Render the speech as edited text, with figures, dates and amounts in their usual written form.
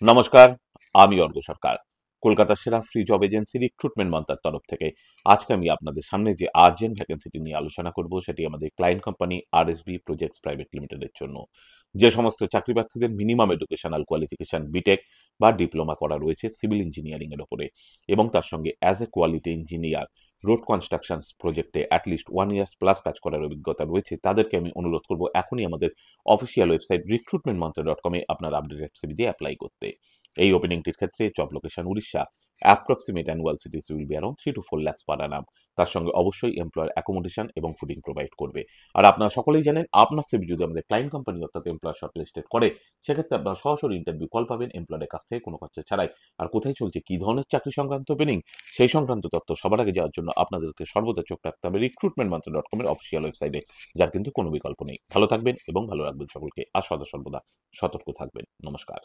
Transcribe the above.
নমস্কার, আমি অর্ঘ সরকার। কলকাতার সেরা ফ্রি জব এজেন্সি রিক্রুটমেন্ট মন্ত্রার তরফ থেকে আজকে আমি আপনাদের সামনে যে আর্জেন্ট ভ্যাকেন্সিটি নিয়ে আলোচনা করব সেটি আমাদের client company RSB projects private লিমিটেডের জন্য। যে সমস্ত চাকরি প্রার্থীদের মিনিমাম এডুকেশনাল কোয়ালিফিকেশন বিটেক বা ডিপ্লোমা করা রয়েছে সিভিল ইঞ্জিনিয়ারিং এর উপরে এবং তার সঙ্গে as a quality engineer road construction প্রজেক্টে অ্যাটলিস্ট 1 ইয়ার্স প্লাস কাজ করার অভিজ্ঞতা রয়েছে, তাদেরকে আমি অনুরোধ করব এখনই আমাদের অফিসিয়াল ওয়েবসাইট recruitmentmantra.com-এ আপনার আপডেটেড সিভি দিয়ে অ্যাপ্লাই করতে। এই ওপেনিংটির ক্ষেত্রে job location Orissa. Approximate annual cities will be around 3 to 4 lakhs per annum। তার সঙ্গে অবশ্যই এমপ্লয়ার অ্যাকোমোডেশন এবং ফুডিং প্রোভাইড করবে। আর আপনারা সকলেই জানেন, আপনার সিভি যদি আমাদের ক্লায়েন্ট কোম্পানি অর্থাৎ এমপ্লয়ার শর্টলিস্টেড করে, সেক্ষেত্রে আপনারা সরাসরি ইন্টারভিউ কল পাবেন এমপ্লয়ারের কাছ থেকে কোনো খরচা ছাড়াই। আর কোথায় চলছে কী ধরনের চাকরি সংক্রান্ত ওপেনিং, সেই সংক্রান্ত তথ্য সবার আগে যাওয়ার জন্য আপনাদেরকে সর্বদা চোখ রাখতে হবে recruitmentmantra.com-এর অফিসিয়াল ওয়েবসাইটে, যার কিন্তু কোনো বিকল্প নেই। ভালো থাকবেন এবং ভালো রাখবেন সকলকে, আর সদা সর্বদা সতর্ক থাকবেন। নমস্কার।